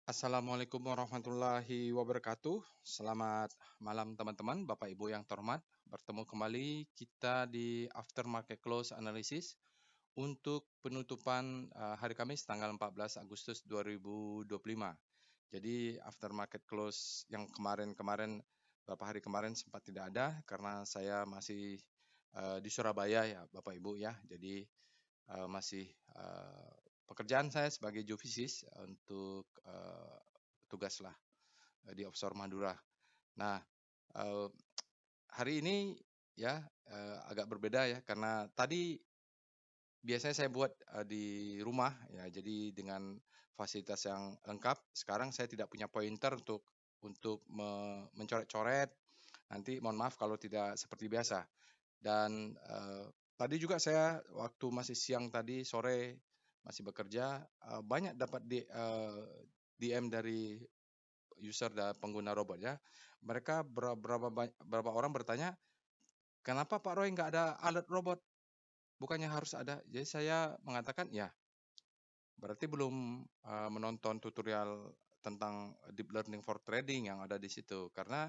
Assalamualaikum warahmatullahi wabarakatuh. Selamat malam teman-teman, Bapak Ibu yang terhormat. Bertemu kembali kita di Aftermarket Close Analysis untuk penutupan hari Kamis tanggal 14 Agustus 2025. Jadi Aftermarket Close yang kemarin-kemarin, beberapa hari kemarin sempat tidak ada karena saya masih di Surabaya ya Bapak Ibu ya. Jadi masih pekerjaan saya sebagai geofisis untuk tugas lah di offshore Madura. Nah, eh, hari ini ya agak berbeda ya karena tadi biasanya saya buat di rumah ya, jadi dengan fasilitas yang lengkap. Sekarang saya tidak punya pointer untuk mencoret-coret. Nanti mohon maaf kalau tidak seperti biasa. Dan tadi juga saya waktu masih siang tadi sore masih bekerja banyak dapat DM dari user dan pengguna robot ya. Mereka berapa orang bertanya, kenapa Pak Roy nggak ada alert robot? Bukannya harus ada. Jadi saya mengatakan ya, berarti belum menonton tutorial tentang deep learning for trading yang ada di situ. Karena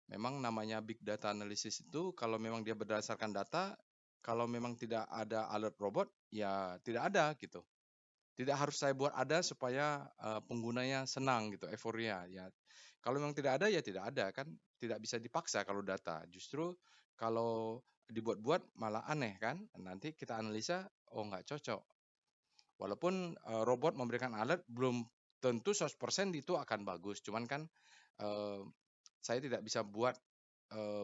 memang namanya big data analysis itu kalau memang dia berdasarkan data, kalau memang tidak ada alert robot, ya tidak ada gitu. Tidak harus saya buat ada supaya penggunanya senang gitu, euforia ya. Kalau memang tidak ada ya tidak ada kan, tidak bisa dipaksa kalau data. Justru kalau dibuat-buat malah aneh kan. Nanti kita analisa, oh nggak cocok. Walaupun robot memberikan alert belum tentu 100% itu akan bagus. Cuman kan eh, saya tidak bisa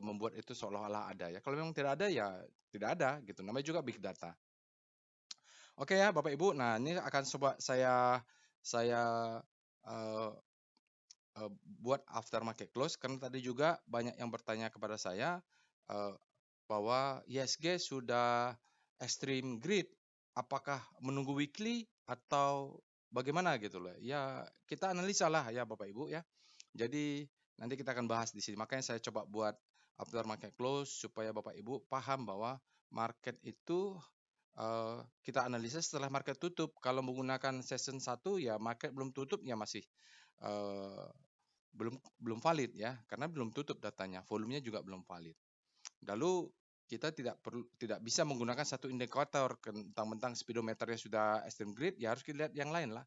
membuat itu seolah-olah ada ya. Kalau memang tidak ada ya tidak ada gitu. Namanya juga big data. Oke ya Bapak Ibu. Nah, ini akan coba saya eh, buat aftermarket close karena tadi juga banyak yang bertanya kepada saya eh, bahwa ISG sudah extreme grid, apakah menunggu weekly atau bagaimana gitu loh. Ya, kita analisa lah ya Bapak Ibu ya. Jadi nanti kita akan bahas di sini. Makanya saya coba buat after market close supaya Bapak Ibu paham bahwa market itu kita analisa setelah market tutup. Kalau menggunakan session 1 ya market belum tutup ya masih eh, belum valid ya karena belum tutup datanya. Volumenya juga belum valid. Lalu kita tidak bisa menggunakan satu indikator tentang speedometernya sudah extreme grid ya harus kita lihat yang lain lah.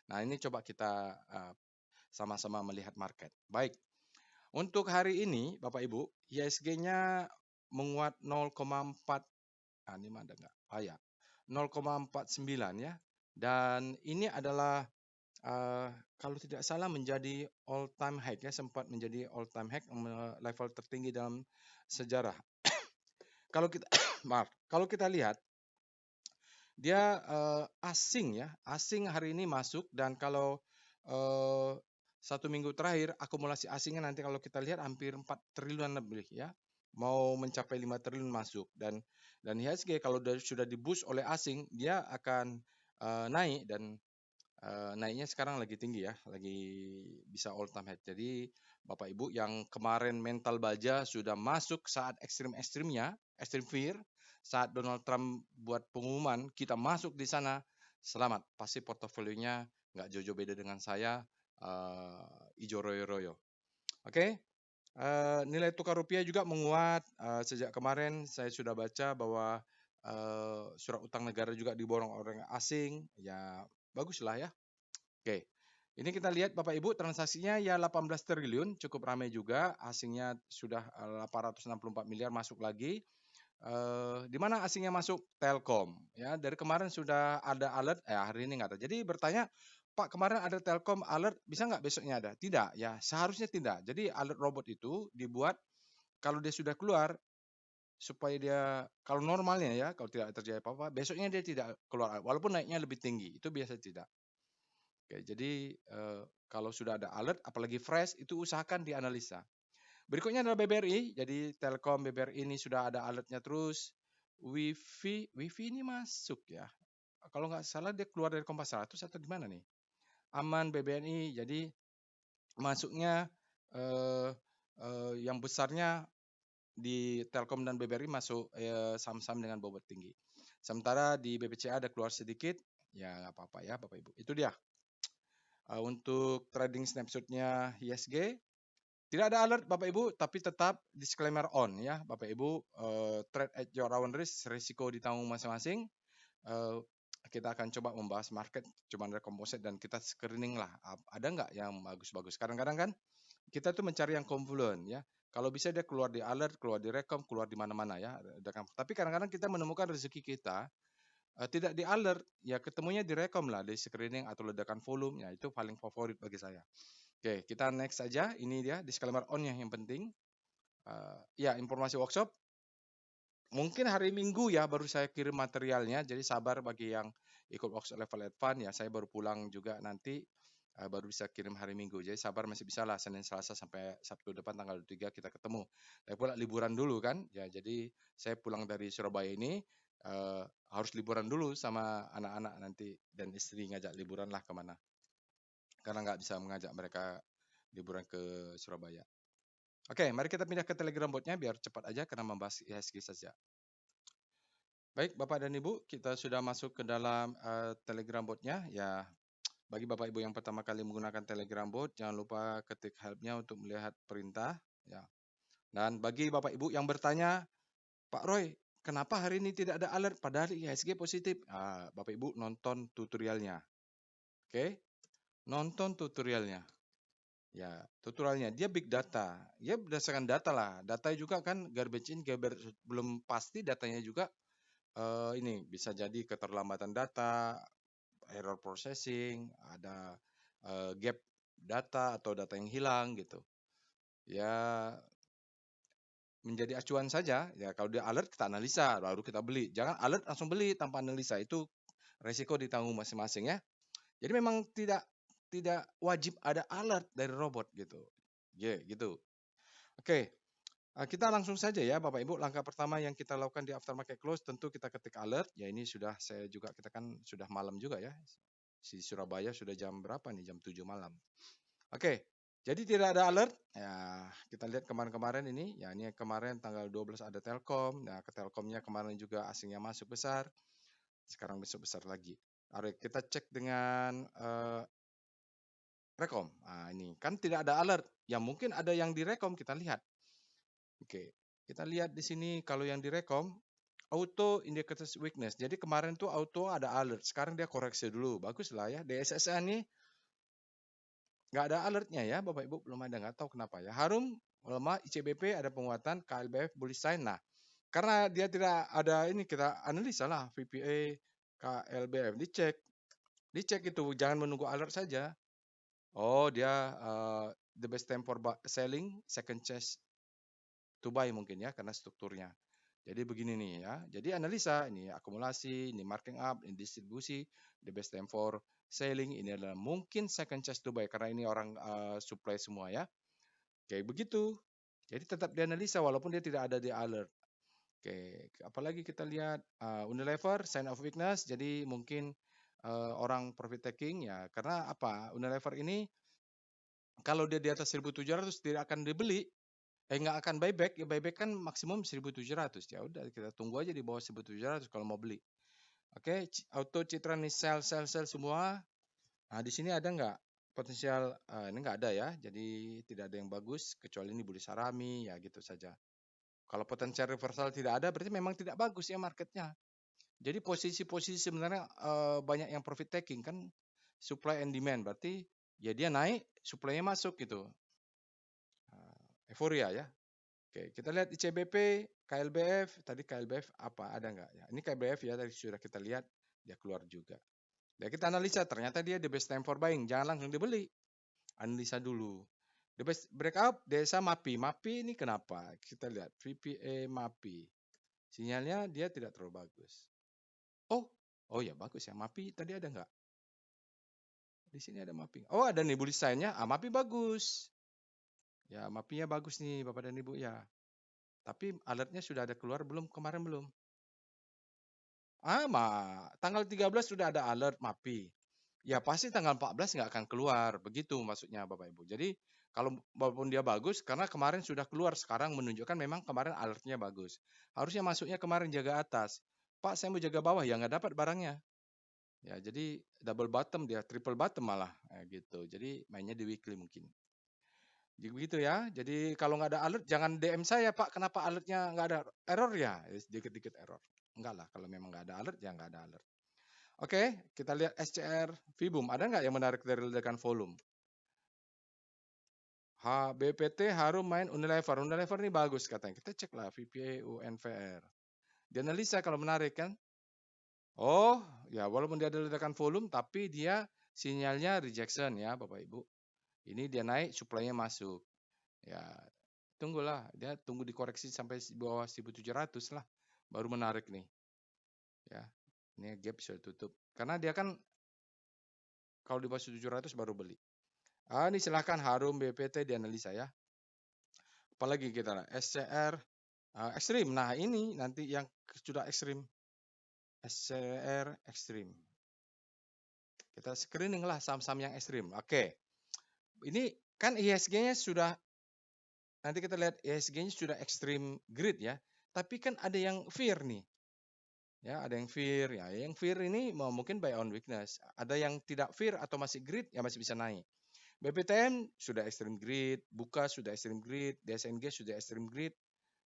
Nah, ini coba kita sama-sama melihat market. Baik. Untuk hari ini, Bapak Ibu, ISG-nya menguat 0,4, ini mana ada nggak? Ya, 0,49 ya. Dan ini adalah kalau tidak salah menjadi all time high ya, sempat menjadi all time high level tertinggi dalam sejarah. Kalau kita maaf, kalau kita lihat dia asing ya, asing hari ini masuk dan kalau uh, 1 minggu terakhir akumulasi asingnya nanti kalau kita lihat hampir 4 triliun lebih ya, mau mencapai 5 triliun masuk dan IHSG kalau sudah di-boost oleh asing dia akan naik dan naiknya sekarang lagi tinggi ya, lagi bisa all time high. Jadi Bapak Ibu yang kemarin mental baja sudah masuk saat ekstrim-ekstrimnya, ekstrim fear, saat Donald Trump buat pengumuman kita masuk di sana, selamat. Pasti portofolionya nggak jauh-jauh beda dengan saya, ijo royo-royo. Oke, nilai tukar rupiah juga menguat. Sejak kemarin saya sudah baca bahwa surat utang negara juga diborong orang asing. Ya baguslah ya. Oke, ini kita lihat Bapak Ibu transaksinya ya 18 triliun, cukup ramai juga. Asingnya sudah 864 miliar masuk lagi. Di mana asingnya masuk? Telkom. Ya, dari kemarin sudah ada alert, hari ini nggak ada. Jadi bertanya, Pak kemarin ada Telkom alert, bisa nggak besoknya ada? Tidak, ya seharusnya tidak. Jadi alert robot itu dibuat kalau dia sudah keluar supaya dia kalau normalnya ya kalau tidak terjadi apa-apa besoknya dia tidak keluar walaupun naiknya lebih tinggi itu biasa tidak. Oke, jadi kalau sudah ada alert, apalagi fresh, itu usahakan dianalisa. Berikutnya adalah BBRI. Jadi Telkom BBRI ini sudah ada alertnya terus. WiFi ini masuk ya. Kalau nggak salah dia keluar dari Kompas 100 atau di mana nih? Aman BBNI. Jadi masuknya eh, yang besarnya di Telkom dan BBRI masuk saham-saham dengan bobot tinggi. Sementara di BBCA ada keluar sedikit, ya nggak apa-apa ya Bapak Ibu. Itu dia. Untuk trading snapshotnya ISG, tidak ada alert Bapak Ibu, tapi tetap disclaimer on ya Bapak Ibu. Trade at your own risk, risiko ditanggung masing-masing. Kita akan coba membahas market cuman recomposite dan kita screening lah, ada nggak yang bagus-bagus. Kadang-kadang kan kita tuh mencari yang confluent ya. Kalau bisa dia keluar di alert, keluar di recom, keluar di mana-mana ya. Tapi kadang-kadang kita menemukan rezeki kita tidak di alert, ya ketemunya di recom lah, di screening atau ledakan volume, ya itu paling favorit bagi saya. Oke, kita next saja. Ini dia disclaimer on yang penting. Ya, informasi workshop. Mungkin hari Minggu ya baru saya kirim materialnya, jadi sabar bagi yang ikut workshop level advance ya, saya baru pulang juga nanti, baru bisa kirim hari Minggu. Jadi sabar, masih bisa lah Senin, Selasa sampai Sabtu depan tanggal 3 kita ketemu. Saya pula liburan dulu kan, ya jadi saya pulang dari Surabaya ini harus liburan dulu sama anak-anak nanti dan istri, ngajak liburan lah kemana. Karena nggak bisa mengajak mereka liburan ke Surabaya. Oke, mari kita pindah ke Telegram botnya biar cepat aja karena membahas IHSG saja. Baik, Bapak dan Ibu, kita sudah masuk ke dalam Telegram botnya. Ya, bagi Bapak Ibu yang pertama kali menggunakan Telegram bot, jangan lupa ketik help-nya untuk melihat perintah. Ya. Dan bagi Bapak Ibu yang bertanya, Pak Roy, kenapa hari ini tidak ada alert padahal IHSG positif? Bapak Ibu nonton tutorialnya. Oke, nonton tutorialnya. Ya, tutorialnya dia big data. Ya berdasarkan data lah. Data juga kan garbage in, garbage belum pasti datanya juga. Ini bisa jadi keterlambatan data, error processing, ada gap data atau data yang hilang gitu. Ya menjadi acuan saja. Ya kalau dia alert kita analisa, baru kita beli. Jangan alert langsung beli tanpa analisa, itu resiko ditanggung masing-masing ya. Jadi memang tidak wajib ada alert dari robot gitu. Ya, gitu. Oke, kita langsung saja ya Bapak Ibu. Langkah pertama yang kita lakukan di aftermarket close, tentu kita ketik alert. Ya ini sudah saya juga, kita kan sudah malam juga ya. Di Surabaya sudah jam berapa nih? Jam 7 malam. Oke, jadi tidak ada alert. Ya, kita lihat kemarin-kemarin ini. Ya, ini kemarin tanggal 12 ada Telkom. Nah, ke Telkomnya kemarin juga asingnya masuk besar. Sekarang besok besar lagi. Mari kita cek dengan Rekom. Ini kan tidak ada alert. Ya mungkin ada yang di Rekom, kita lihat. Oke, kita lihat di sini kalau yang di Rekom auto indicators weakness. Jadi kemarin tuh auto ada alert, sekarang dia koreksi dulu. Bagus lah ya. DSSA nih nggak ada alertnya ya, Bapak Ibu, belum ada, nggak tahu kenapa ya. Harum melemah, ICBP ada penguatan, KLBF bullish sign. Nah, karena dia tidak ada ini, kita analisa lah VPA, KLBF, dicek itu, jangan menunggu alert saja. Oh, dia the best time for selling, second chance to buy mungkin ya, karena strukturnya. Jadi begini nih ya. Jadi analisa, ini akumulasi, ini marking up, ini distribusi, the best time for selling, ini adalah mungkin second chance to buy karena ini orang supply semua ya. Kayak begitu. Jadi tetap dianalisa walaupun dia tidak ada di alert. Oke, apalagi kita lihat Unilever sign of weakness. Jadi mungkin orang profit taking ya, karena apa? Unilever ini kalau dia di atas 1.700 tidak akan dibeli. Nggak akan buyback, ya buyback kan maksimum 1.700. Ya udah kita tunggu aja di bawah 1.700 kalau mau beli. Oke, auto Citra nih sell semua. Nah, di sini ada nggak potensial? Ini nggak ada ya, jadi tidak ada yang bagus kecuali ini bullish Sarami ya, gitu saja. Kalau potensial reversal tidak ada, berarti memang tidak bagus ya marketnya. Jadi posisi-posisi sebenarnya banyak yang profit taking kan, supply and demand, berarti ya dia naik, supply-nya masuk gitu. Euforia ya. Oke, kita lihat ICBP, KLBF, tadi KLBF apa, ada nggak ya? Ini KLBF ya, tadi sudah kita lihat, dia keluar juga. Ya kita analisa, ternyata dia the best time for buying, jangan langsung dibeli. Analisa dulu. The best breakout, desa MAPI. MAPI ini kenapa? Kita lihat, VPA MAPI. Sinyalnya dia tidak terlalu bagus. Oh ya bagus ya, MAPI tadi ada nggak? Di sini ada MAPI. Oh ada nih bullish sign-nya, MAPI bagus. Ya MAPI-nya bagus nih Bapak dan Ibu ya. Tapi alertnya sudah ada keluar belum? Kemarin belum. Tanggal 13 sudah ada alert MAPI. Ya pasti tanggal 14 nggak akan keluar. Begitu maksudnya Bapak Ibu. Jadi kalau walaupun dia bagus, karena kemarin sudah keluar, sekarang menunjukkan memang kemarin alertnya bagus. Harusnya masuknya kemarin jaga atas. Pak saya mau jaga bawah, ya nggak dapat barangnya. Ya, jadi double bottom dia, triple bottom malah gitu. Jadi mainnya di weekly mungkin. Jadi begitu ya. Jadi kalau nggak ada alert jangan DM saya Pak. Kenapa alertnya nggak ada error ya? Sedikit-sedikit error. Enggak lah. Kalau memang nggak ada alert ya nggak ada alert. Oke, kita lihat SCR Vibum. Ada nggak yang menarik dari ledakan volume? BPT harum main Unilever. Unilever ini bagus katanya. Kita cek lah VPA UNVR. Dianalisa kalau menarik kan. Oh, ya walaupun dia ada ledakan volume tapi dia sinyalnya rejection ya Bapak Ibu. Ini dia naik, supply-nya masuk. Ya, tunggulah. Dia tunggu dikoreksi sampai bawah 1700 lah. Baru menarik nih. Ya, ini gap sudah tutup. Karena dia kan kalau di bawah 1700 baru beli. Ini silahkan harum BPT dianalisa ya. Apalagi kita SCR ekstrim. Nah ini nanti yang sudah ekstrim. SCR ekstrim. Kita screening lah saham-saham yang ekstrim. Oke. Ini kan IHSG-nya sudah, nanti kita lihat IHSG-nya sudah ekstrim grid ya. Tapi kan ada yang fear nih. Ya, ada yang fear. Ya, yang fear ini mungkin buy on weakness. Ada yang tidak fear atau masih grid ya masih bisa naik. BPTN sudah ekstrim grid, Buka sudah ekstrim grid, DSNG sudah ekstrim grid.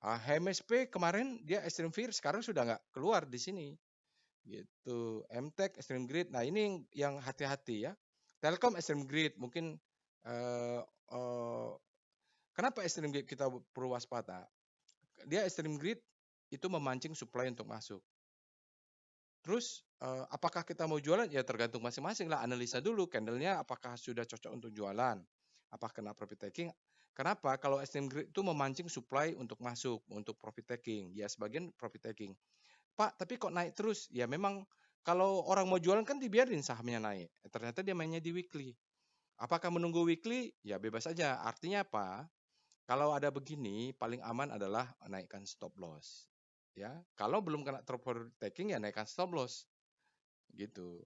HMSP kemarin dia ekstrim fear, sekarang sudah nggak keluar di sini. Gitu. MTech ekstrim grid. Nah, ini yang hati-hati ya. Telkom ekstrim grid, mungkin kenapa ekstrim grid kita perlu waspada? Dia ekstrim grid itu memancing supply untuk masuk. Terus apakah kita mau jualan? Ya tergantung masing-masing lah. Analisa dulu candlenya apakah sudah cocok untuk jualan. Apakah kena profit taking? Kenapa? Kalau extreme greed itu memancing supply untuk masuk, untuk profit taking. Ya sebagian profit taking. Pak, tapi kok naik terus? Ya memang kalau orang mau jualan kan dibiarin sahamnya naik. Ternyata dia mainnya di weekly. Apakah menunggu weekly? Ya bebas aja. Artinya apa? Kalau ada begini, paling aman adalah naikkan stop loss. Ya, kalau belum kena profit taking ya naikkan stop loss. Gitu.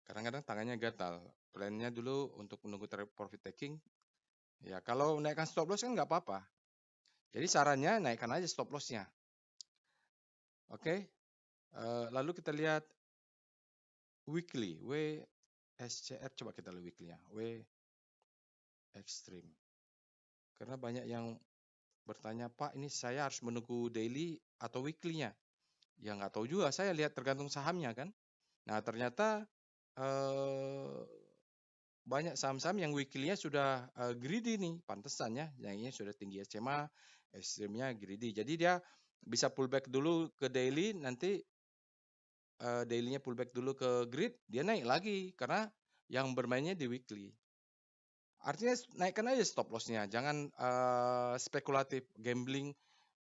Kadang-kadang tangannya gatal. Plannya dulu untuk menunggu profit taking. Ya, kalau naikkan stop loss kan nggak apa-apa. Jadi sarannya naikkan aja stop lossnya. Oke. Lalu kita lihat weekly. WSCR. Coba kita lihat weekly-nya. W extreme. Karena banyak yang bertanya, Pak, ini saya harus menunggu daily atau weekly-nya? Ya nggak tahu juga. Saya lihat tergantung sahamnya kan. Nah, ternyata banyak saham-saham yang weekly-nya sudah greedy nih, pantesan ya, yang ini sudah tinggi SMA, ekstrimnya greedy. Jadi dia bisa pullback dulu ke daily, nanti daily-nya pullback dulu ke grid, dia naik lagi karena yang bermainnya di weekly. Artinya naikkan aja stop loss-nya, jangan spekulatif gambling.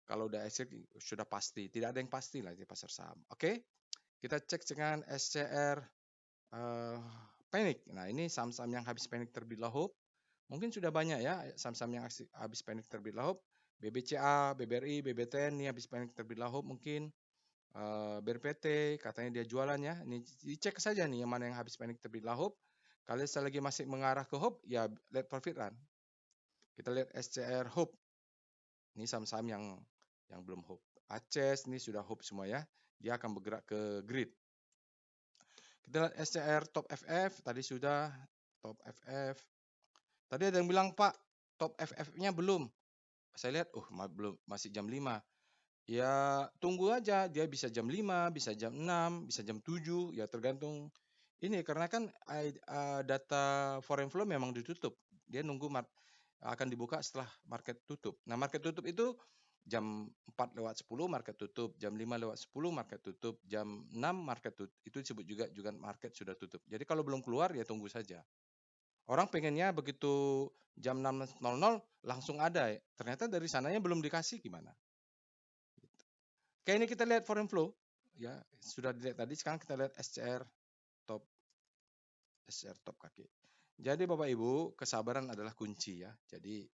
Kalau udah exit sudah pasti, tidak ada yang pasti lah di pasar saham. Oke, kita cek dengan SCR panic. Nah ini saham-saham yang habis panic terlebih dahulu. Mungkin sudah banyak ya saham-saham yang habis panic terlebih dahulu. BBCA, BBRI, BBTN ini habis panic terlebih dahulu mungkin. BRPT katanya dia jualan ya. Ini dicek saja nih yang mana yang habis panic terlebih dahulu. Kalau lagi masih mengarah ke hope, ya let profit run. Kita lihat SCR hope. Ini saham-saham yang belum hope. Aces ini sudah hope semua ya. Dia akan bergerak ke grid. Kita lihat SCR top FF tadi sudah top FF. Tadi ada yang bilang, Pak, top FF-nya belum. Saya lihat, belum, masih jam 5. Ya, tunggu aja. Dia bisa jam 5, bisa jam 6, bisa jam 7. Ya, tergantung ini. Karena kan data foreign flow memang ditutup. Dia nunggu akan dibuka setelah market tutup. Nah, market tutup itu jam 4:10 market tutup. Jam 5:10 market tutup. Jam 6 market tutup. Itu disebut juga market sudah tutup. Jadi kalau belum keluar, ya tunggu saja. Orang pengennya begitu jam 6:00 langsung ada. Ternyata dari sananya belum dikasih gimana. Kayak ini kita lihat foreign flow. Ya, sudah dilihat tadi. Sekarang kita lihat SCR top kaki. Jadi Bapak Ibu, kesabaran adalah kunci ya. Jadi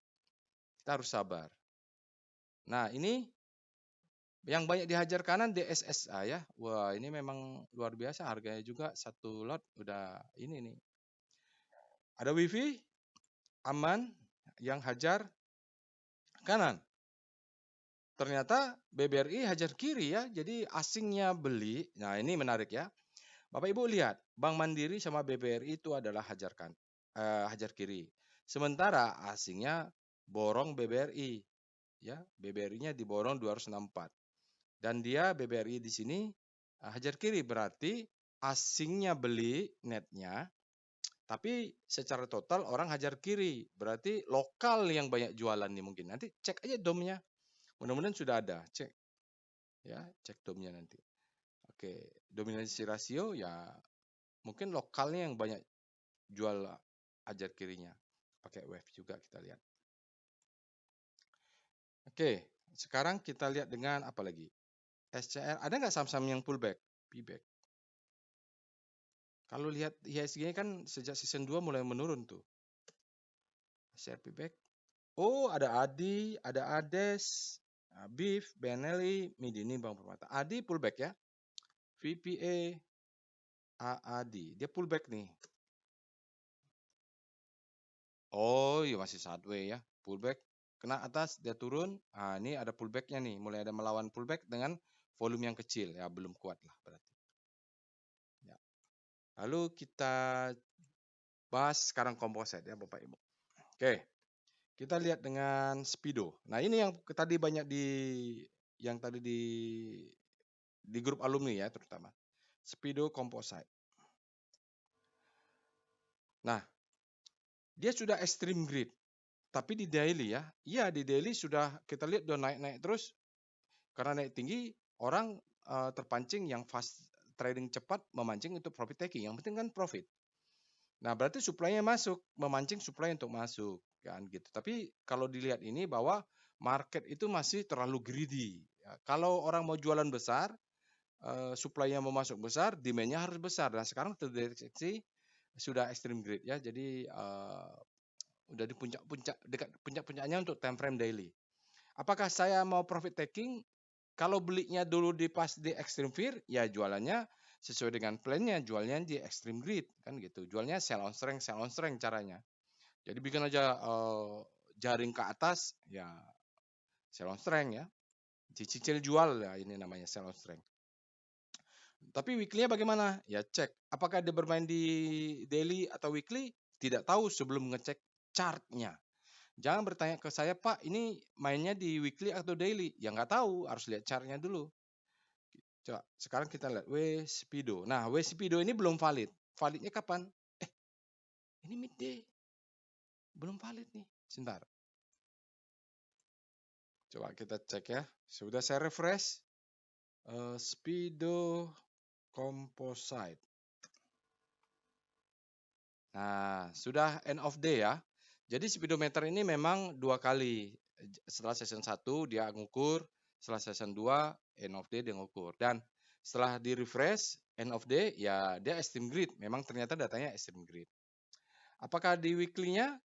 kita harus sabar. Nah, ini yang banyak dihajar kanan DSSA ya. Wah, ini memang luar biasa. Harganya juga satu lot udah ini nih. Ada wifi, aman, yang hajar kanan. Ternyata BBRI hajar kiri ya. Jadi asingnya beli. Nah, ini menarik ya. Bapak Ibu lihat, Bank Mandiri sama BBRI itu adalah hajar kiri. Sementara asingnya borong BBRI, ya, BBRI-nya diborong 264. Dan dia BBRI di sini hajar kiri, berarti asingnya beli netnya, tapi secara total orang hajar kiri. Berarti lokal yang banyak jualan nih mungkin. Nanti cek aja domnya. Mudah-mudahan sudah ada. Cek ya, cek domnya nanti. Oke, dominasi rasio ya mungkin lokalnya yang banyak jual hajar kirinya. Pakai wave juga kita lihat. Oke, sekarang kita lihat dengan apa lagi? SCR, ada nggak saham-saham yang pullback? Pullback. Kalau lihat IHSG kan sejak season 2 mulai menurun tuh. SCR pullback. Oh, ada ADI, ada ADES, BIF, BNLI, MIDI, ini Bank Permata. ADI pullback ya. VPA, AAD, dia pullback nih. Oh, iya masih sideways ya. Pullback, kena atas, dia turun. Nah, ini ada pullbacknya nih. Mulai ada melawan pullback dengan volume yang kecil. Ya, belum kuat lah berarti. Ya. Lalu kita bahas sekarang komposit ya Bapak Ibu. Oke, kita lihat dengan Speedo. Nah ini yang tadi banyak yang tadi di grup alumni ya terutama. Speedo Composite. Nah, dia sudah extreme grade. Tapi di daily ya, iya di daily sudah kita lihat udah naik-naik terus. Karena naik tinggi, orang terpancing yang fast trading cepat memancing untuk profit taking. Yang penting kan profit. Nah, berarti supply-nya masuk, memancing supply untuk masuk kan gitu. Tapi kalau dilihat ini bahwa market itu masih terlalu greedy. Ya, kalau orang mau jualan besar, supply-nya mau masuk besar, demand-nya harus besar. Dan sekarang terdeteksi sudah extreme greed ya. Jadi udah di puncak-puncak dekat puncak-puncaknya untuk time frame daily. Apakah saya mau profit taking? Kalau belinya dulu di pas di extreme fear, ya jualannya sesuai dengan plan-nya, jualnya di extreme greed kan gitu. Jualnya sell on strength caranya. Jadi bikin aja jaring ke atas, ya sell on strength ya. Cicil jual ya, ini namanya sell on strength. Tapi weekly-nya bagaimana? Ya cek. Apakah dia bermain di daily atau weekly? Tidak tahu sebelum ngecek chart-nya. Jangan bertanya ke saya, Pak, ini mainnya di weekly atau daily? Ya nggak tahu, harus lihat chart-nya dulu. Coba, sekarang kita lihat WSPIDO. Nah, WSPIDO ini belum valid. Validnya kapan? Ini midday. Belum valid nih. Sebentar. Coba kita cek ya. Sudah saya refresh. Speedo Composite. Nah, sudah end of day ya. Jadi speedometer ini memang 2 kali. Setelah season 1 dia ngukur, setelah season 2 end of day dia ngukur. Dan setelah di refresh end of day ya dia extreme grid. Memang ternyata datanya extreme grid. Apakah di weekly-nya?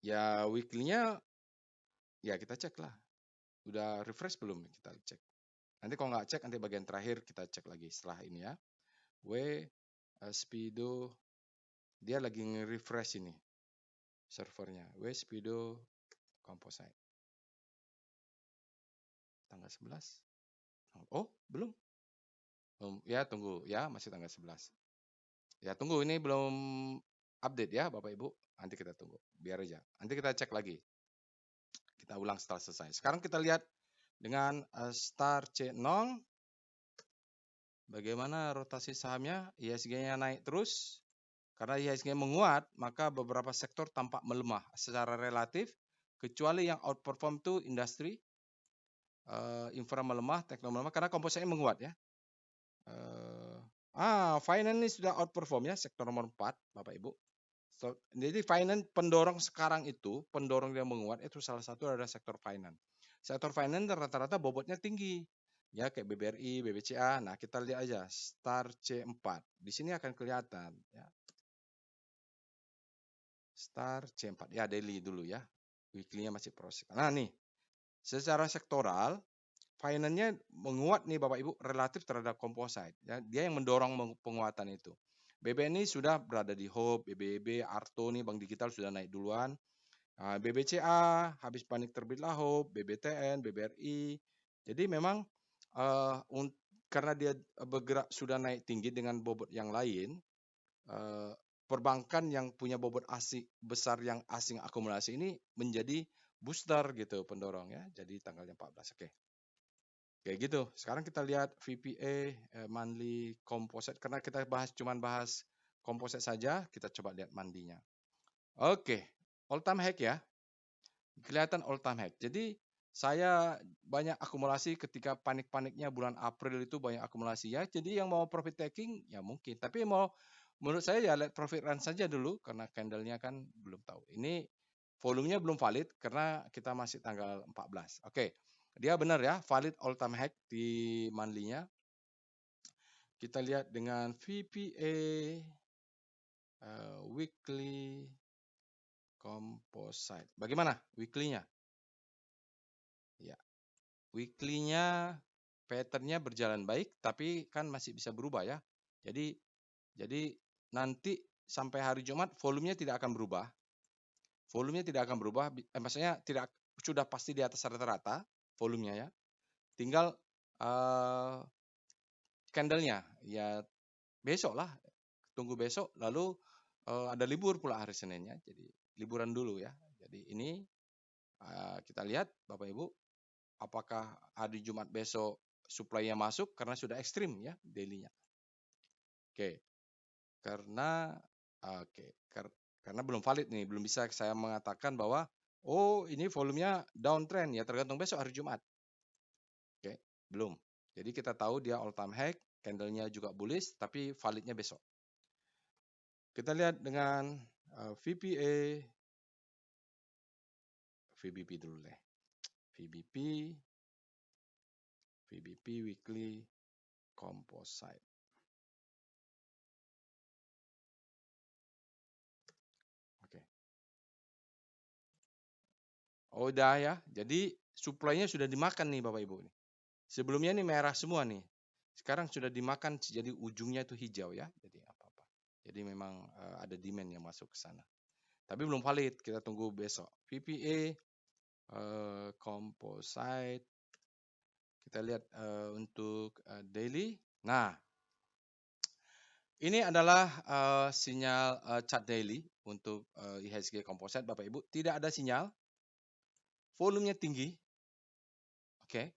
Ya weekly-nya ya kita cek lah. Udah refresh belum? Kita cek. Nanti kalau nggak cek nanti bagian terakhir kita cek lagi setelah ini ya. Speedo dia lagi nge-refresh ini servernya. Speedo Composite. Tanggal 11. Oh, belum. Ya, tunggu ya, masih tanggal 11. Ya, tunggu ini belum update ya, Bapak Ibu. Nanti kita tunggu. Biar aja. Nanti kita cek lagi. Kita ulang setelah selesai. Sekarang kita lihat dengan Star C0 bagaimana rotasi sahamnya. IHSG-nya naik terus. Karena IHSG menguat, maka beberapa sektor tampak melemah secara relatif, kecuali yang outperform itu industri, infra melemah, teknologi melemah, karena komposisinya menguat ya. Finance ini sudah outperform ya, sektor nomor 4, Bapak Ibu. Jadi finance pendorong sekarang itu, pendorong yang menguat itu salah satu adalah sektor finance. Sektor finance rata-rata bobotnya tinggi. Ya, kayak BBRI, BBCA. Nah, kita lihat aja Star C4. Di sini akan kelihatan ya. Star C4. Ya, daily dulu ya. Weekly-nya masih proses. Nah, nih. Secara sektoral, finance-nya menguat nih Bapak Ibu relatif terhadap composite. Ya, dia yang mendorong penguatan itu. BBNI sudah berada di Hope, BBB, Arto nih Bank Digital sudah naik duluan. BBCA habis panik terbitlah Hope, BBTN, BBRI. Jadi memang karena dia bergerak sudah naik tinggi dengan bobot yang lain, perbankan yang punya bobot asing besar yang asing akumulasi ini menjadi booster gitu pendorong ya. Jadi tanggalnya 14. Oke. Kayak gitu. Sekarang kita lihat VPA monthly composite karena kita cuman bahas composite saja, kita coba lihat monthly-nya. Oke. All time high ya. Kelihatan all time high. Jadi saya banyak akumulasi ketika panik-paniknya bulan April itu banyak akumulasi ya. Jadi yang mau profit taking ya mungkin. Tapi menurut saya ya let profit run saja dulu karena candle-nya kan belum tahu. Ini volumenya belum valid karena kita masih tanggal 14. Oke. Dia benar ya, valid all time high di monthly-nya. Kita lihat dengan VPA weekly composite. Bagaimana weekly-nya? Ya. Weekly-nya pattern-nya berjalan baik, tapi kan masih bisa berubah ya. Jadi nanti sampai hari Jumat volumenya tidak akan berubah. Volumenya tidak akan berubah, maksudnya tidak sudah pasti di atas rata-rata volumenya ya. Tinggal candle-nya ya besok lah, tunggu besok. Lalu ada libur pula hari Seninnya, jadi liburan dulu ya. Jadi ini kita lihat Bapak Ibu, apakah hari Jumat besok supply-nya masuk karena sudah ekstrim ya daily-nya. Oke. Karena belum valid nih, belum bisa saya mengatakan bahwa oh ini volumenya downtrend ya, tergantung besok hari Jumat. Oke, belum. Jadi kita tahu dia all time high, candle-nya juga bullish tapi validnya besok. Kita lihat dengan VPA VBP dulu deh. VBP weekly composite. Oke. Oh udah ya. Jadi supply-nya sudah dimakan nih Bapak Ibu nih. Sebelumnya nih merah semua nih. Sekarang sudah dimakan jadi ujungnya itu hijau ya. Jadi apa-apa. Jadi memang ada demand yang masuk ke sana. Tapi belum valid, kita tunggu besok. VPA composite. Kita lihat untuk daily. Nah, ini adalah sinyal chart daily untuk IHSG composite Bapak Ibu. Tidak ada sinyal. Volumenya tinggi. Oke.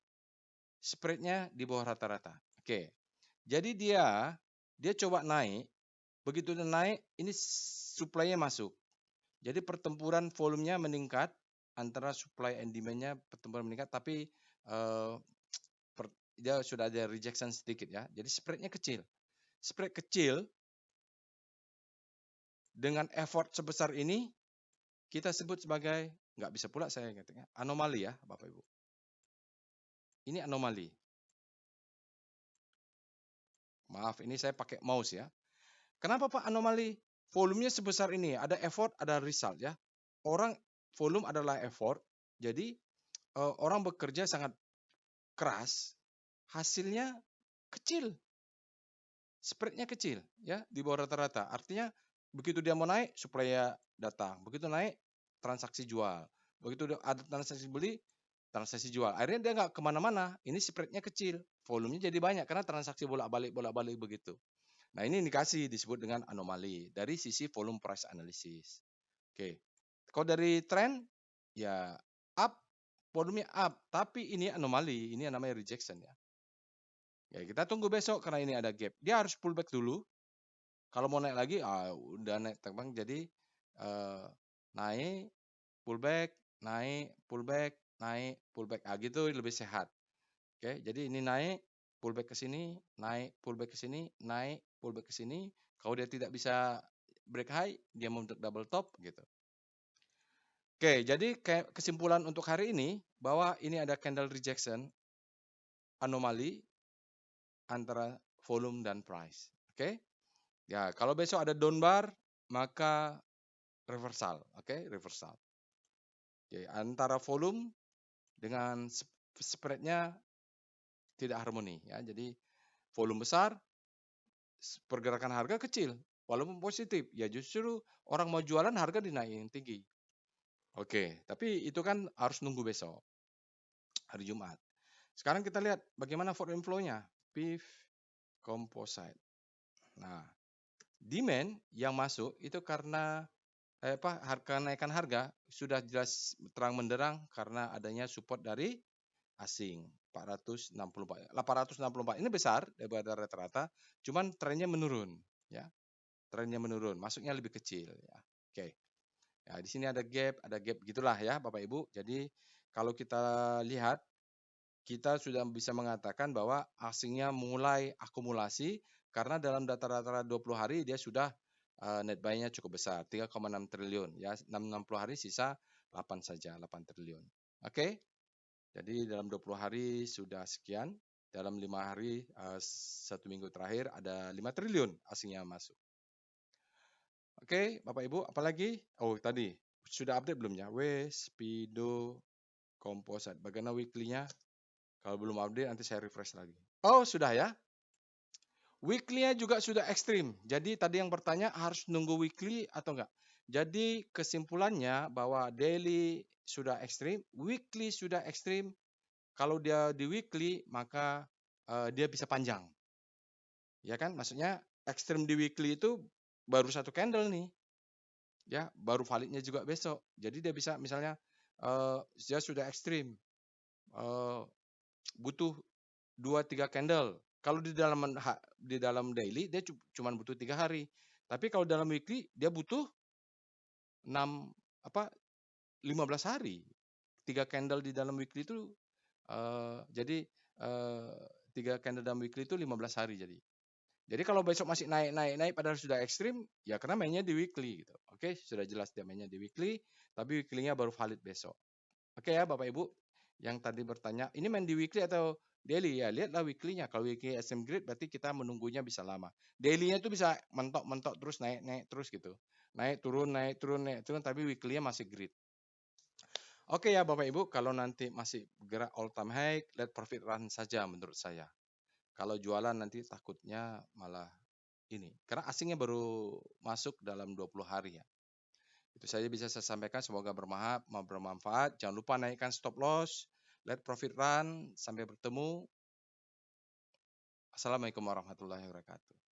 Spread-nya di bawah rata-rata. Oke. Jadi dia coba naik. Begitu dia naik, ini supply-nya masuk. Jadi pertempuran volumenya meningkat antara supply and demand-nya pertempuran meningkat, tapi dia sudah ada rejection sedikit ya. Jadi spread-nya kecil. Spread kecil dengan effort sebesar ini kita sebut sebagai, nggak bisa pula saya katakan, anomali ya Bapak Ibu. Ini anomali. Maaf, ini saya pakai mouse ya. Kenapa Pak anomali? Volumenya sebesar ini, ada effort, ada result ya. Volume adalah effort, jadi orang bekerja sangat keras, hasilnya kecil. Spread-nya kecil ya, di bawah rata-rata. Artinya begitu dia mau naik, supply datang. Begitu naik, transaksi jual. Begitu ada transaksi beli, transaksi jual. Akhirnya dia nggak kemana-mana. Ini spread-nya kecil, volumenya jadi banyak karena transaksi bolak-balik begitu. Nah ini indikasi disebut dengan anomali dari sisi volume price analysis. Oke, kalau dari trend ya up, volumenya up, tapi ini anomali, ini namanya rejection ya. Ya kita tunggu besok karena ini ada gap. Dia harus pullback dulu. Kalau mau naik lagi, udah naik terbang. Jadi naik, pullback, naik, pullback, naik, pullback. Gitu lebih sehat. Oke, jadi ini naik, pullback ke sini, naik, pullback ke sini, naik, pullback ke sini. Kalau dia tidak bisa break high, dia membentuk double top gitu. Oke, jadi kesimpulan untuk hari ini bahwa ini ada candle rejection anomali antara volume dan price. Oke. Ya, kalau besok ada down bar, maka reversal. Oke, reversal. Oke, antara volume dengan spread-nya tidak harmoni ya. Jadi volume besar, pergerakan harga kecil. Walaupun positif, ya justru orang mau jualan harga dinaikin tinggi. Oke, tapi itu kan harus nunggu besok, hari Jumat. Sekarang kita lihat bagaimana forward inflow-nya. PIF Composite. Nah, demand yang masuk itu karena kenaikan harga sudah jelas terang benderang karena adanya support dari asing 864 ini besar daripada rata-rata, cuman trennya menurun ya. Trennya menurun, masuknya lebih kecil ya. Oke. Ya, di sini ada gap gitulah ya Bapak Ibu. Jadi kalau kita lihat kita sudah bisa mengatakan bahwa asingnya mulai akumulasi karena dalam data rata-rata 20 hari dia sudah net buy-nya cukup besar, 3,6 triliun ya, 60 hari sisa 8 saja, 8 triliun. Oke. Jadi dalam 20 hari sudah sekian, dalam 5 hari 1 minggu terakhir ada 5 triliun asingnya masuk. Oke, Bapak Ibu, apalagi? Oh, tadi sudah update belum ya? Speedo Composite. Bagaimana weekly-nya? Kalau belum update nanti saya refresh lagi. Oh, sudah ya. Weekly-nya juga sudah ekstrim. Jadi tadi yang bertanya harus nunggu weekly atau enggak. Jadi kesimpulannya bahwa daily sudah ekstrim, weekly sudah ekstrim. Kalau dia di weekly maka dia bisa panjang. Ya kan? Maksudnya ekstrim di weekly itu baru satu candle nih. Ya, baru validnya juga besok. Jadi dia bisa misalnya dia sudah ekstrim. Butuh 2-3 candle. Kalau di dalam daily dia cuma butuh 3 hari. Tapi kalau dalam weekly dia butuh 6 15 hari. 3 candle di dalam weekly itu jadi 3 candle dalam weekly itu 15 hari jadi. Jadi kalau besok masih naik padahal sudah ekstrim, ya karena mainnya di weekly gitu. Oke, sudah jelas dia mainnya di weekly, tapi weekly-nya baru valid besok. Oke ya Bapak Ibu, yang tadi bertanya, ini main di weekly atau daily? Ya lihatlah weekly-nya. Kalau weekly SM grade berarti kita menunggunya bisa lama. Daily-nya itu bisa mentok-mentok terus naik terus gitu. Naik turun, tapi weekly-nya masih grid. Oke ya Bapak Ibu, kalau nanti masih gerak all time high, let profit run saja menurut saya. Kalau jualan nanti takutnya malah ini. Karena asingnya baru masuk dalam 20 hari ya. Itu saja bisa saya sampaikan, semoga bermanfaat. Jangan lupa naikkan stop loss, let profit run. Sampai bertemu. Assalamualaikum warahmatullahi wabarakatuh.